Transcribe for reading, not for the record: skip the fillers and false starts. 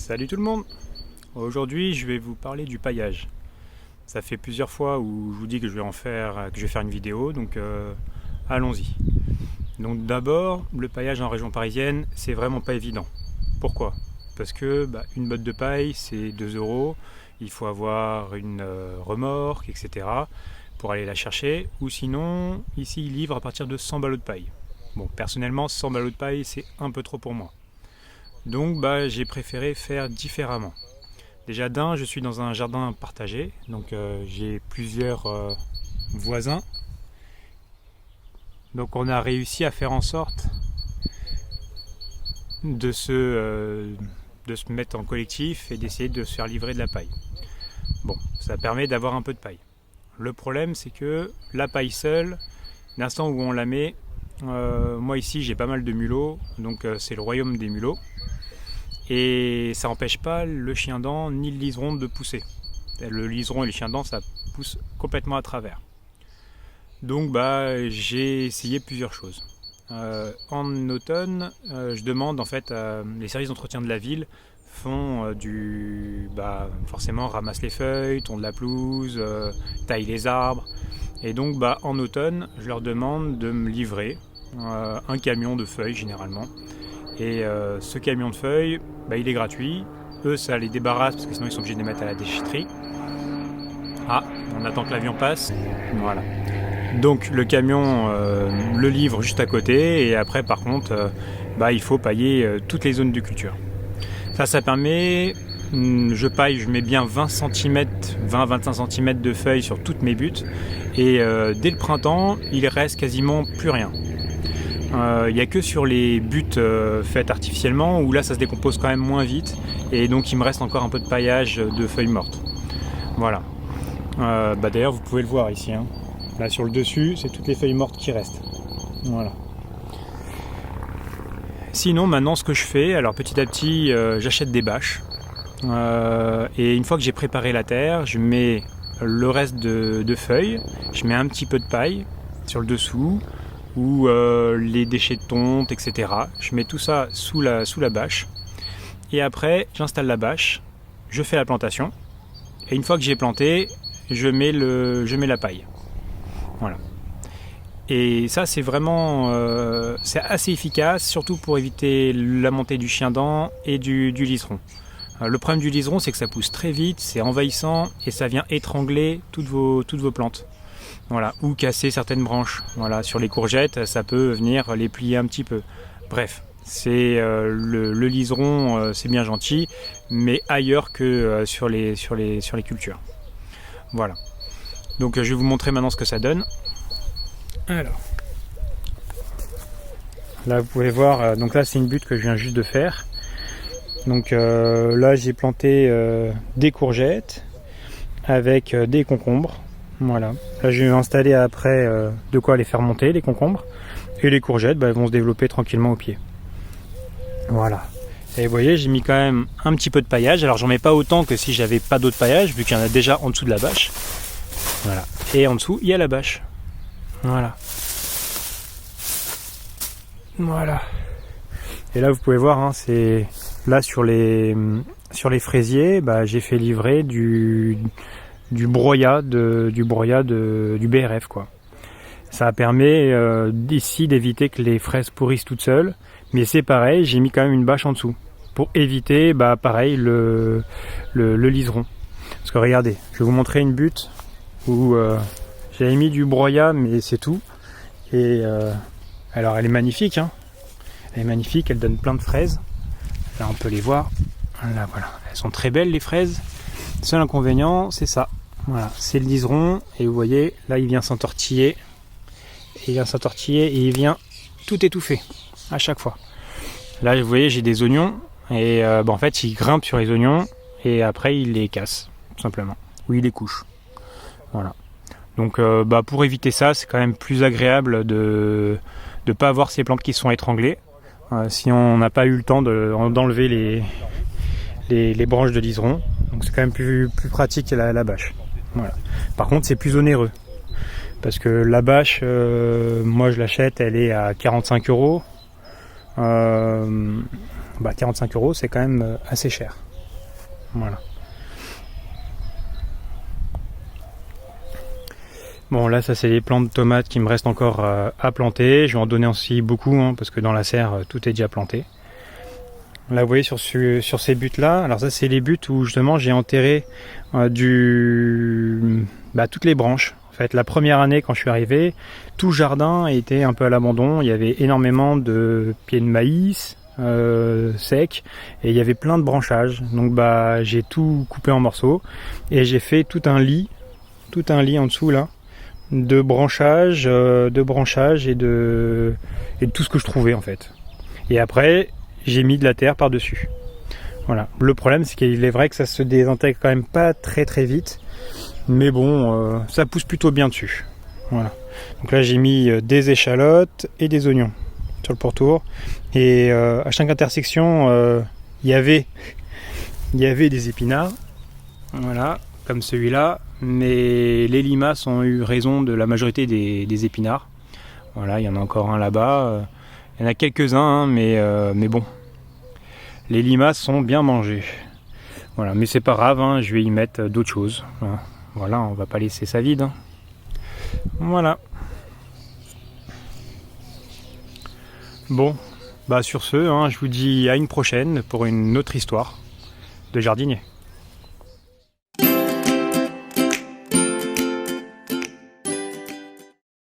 Salut tout le monde. Aujourd'hui je vais vous parler du paillage. Ça fait plusieurs fois où je vous dis que je vais faire une vidéo, donc allons-y. Donc d'abord, le paillage en région parisienne, c'est vraiment pas évident. Pourquoi? Parce que une botte de paille c'est 2 euros, il faut avoir une remorque, etc. pour aller la chercher, ou sinon ici ils livrent à partir de 100 ballots de paille. Bon, personnellement 100 ballots de paille c'est un peu trop pour moi. Donc j'ai préféré faire différemment. Déjà d'un, je suis dans un jardin partagé, donc j'ai plusieurs voisins. Donc on a réussi à faire en sorte de se mettre en collectif et d'essayer de se faire livrer de la paille. Bon, ça permet d'avoir un peu de paille. Le problème c'est que la paille seule, l'instant où on la met, moi ici j'ai pas mal de mulots, donc c'est le royaume des mulots. Et ça n'empêche pas le chien-dent ni le liseron de pousser. Le liseron et le chien-dent, ça pousse complètement à travers. Donc j'ai essayé plusieurs choses. En automne, je demande en fait, les services d'entretien de la ville font forcément ramassent les feuilles, tondent la pelouse, taillent les arbres. Et donc en automne, je leur demande de me livrer un camion de feuilles généralement. Et ce camion de feuilles, il est gratuit. Eux, ça les débarrasse parce que sinon ils sont obligés de les mettre à la déchetterie. Ah, on attend que l'avion passe. Voilà. Donc le camion le livre juste à côté et après par contre, il faut pailler toutes les zones de culture. Ça permet, je mets bien 20-25 cm de feuilles sur toutes mes buttes et dès le printemps, il reste quasiment plus rien. Il n'y a que sur les buttes faites artificiellement où là ça se décompose quand même moins vite et donc il me reste encore un peu de paillage de feuilles mortes. Voilà. D'ailleurs vous pouvez le voir ici. Là sur le dessus c'est toutes les feuilles mortes qui restent. Voilà. Sinon maintenant ce que je fais, alors petit à petit j'achète des bâches et une fois que j'ai préparé la terre, je mets le reste de feuilles, je mets un petit peu de paille sur le dessous ou les déchets de tonte, etc. Je mets tout ça sous la bâche et après j'installe la bâche, je fais la plantation et une fois que j'ai planté, je mets la paille. Voilà. Et ça c'est vraiment c'est assez efficace, surtout pour éviter la montée du chien-dent et du liseron. Le problème du liseron c'est que ça pousse très vite, c'est envahissant et ça vient étrangler toutes vos plantes. Voilà, ou casser certaines branches. Voilà, sur les courgettes, ça peut venir les plier un petit peu. Bref, c'est le liseron, c'est bien gentil, mais ailleurs que sur les cultures. Voilà. Donc je vais vous montrer maintenant ce que ça donne. Alors, là vous pouvez voir. Donc là c'est une butte que je viens juste de faire. Donc là j'ai planté des courgettes avec des concombres. Voilà, là je vais installer après de quoi les faire monter, les concombres. Et les courgettes, elles vont se développer tranquillement au pied. Voilà. Et vous voyez, j'ai mis quand même un petit peu de paillage. Alors j'en mets pas autant que si j'avais pas d'autre paillage, vu qu'il y en a déjà en dessous de la bâche. Voilà. Et en dessous, il y a la bâche. Voilà. Voilà. Et là vous pouvez voir, c'est là sur les fraisiers, j'ai fait livrer du broyat du BRF quoi. Ça permet d'ici d'éviter que les fraises pourrissent toutes seules, mais c'est pareil, j'ai mis quand même une bâche en dessous pour éviter pareil le liseron. Parce que regardez, je vais vous montrer une butte où j'avais mis du broyat mais c'est tout. Et alors elle est magnifique, elle est magnifique, elle donne plein de fraises. Là on peut les voir. Là voilà, elles sont très belles les fraises. Le seul inconvénient c'est ça. Voilà, c'est le liseron et vous voyez, là il vient s'entortiller. Et il vient tout étouffer à chaque fois. Là vous voyez, j'ai des oignons et en fait il grimpe sur les oignons et après il les casse tout simplement. Ou il les couche. Voilà. Donc pour éviter ça, c'est quand même plus agréable de ne pas avoir ces plantes qui sont étranglées. Si on n'a pas eu le temps d'enlever les branches de liseron. Donc c'est quand même plus pratique la bâche. Voilà. Par contre c'est plus onéreux parce que la bâche moi je l'achète, elle est à 45 €. 45 € c'est quand même assez cher. Voilà. Bon, là, ça c'est les plants de tomates qui me restent encore à planter. Je vais en donner aussi beaucoup, hein, parce que dans la serre, tout est déjà planté. Là, vous voyez sur ces buttes-là, alors ça c'est les buttes où justement j'ai enterré toutes les branches. En fait, la première année quand je suis arrivé, tout le jardin était un peu à l'abandon. Il y avait énormément de pieds de maïs secs et il y avait plein de branchages. Donc j'ai tout coupé en morceaux et j'ai fait tout un lit en dessous là de branchages et de tout ce que je trouvais en fait. Et après j'ai mis de la terre par-dessus. Voilà. Le problème, c'est qu'il est vrai que ça se désintègre quand même pas très très vite. Mais bon, ça pousse plutôt bien dessus. Voilà. Donc là, j'ai mis des échalotes et des oignons sur le pourtour. Et à chaque intersection, il y avait des épinards. Voilà, comme celui-là. Mais les limaces ont eu raison de la majorité des épinards. Voilà, il y en a encore un là-bas. Il y en a quelques-uns, hein, mais bon. Les limaces sont bien mangées. Voilà, mais c'est pas grave, hein, je vais y mettre d'autres choses. Voilà, on va pas laisser ça vide. Hein. Voilà. Bon, sur ce, hein, je vous dis à une prochaine pour une autre histoire de jardinier.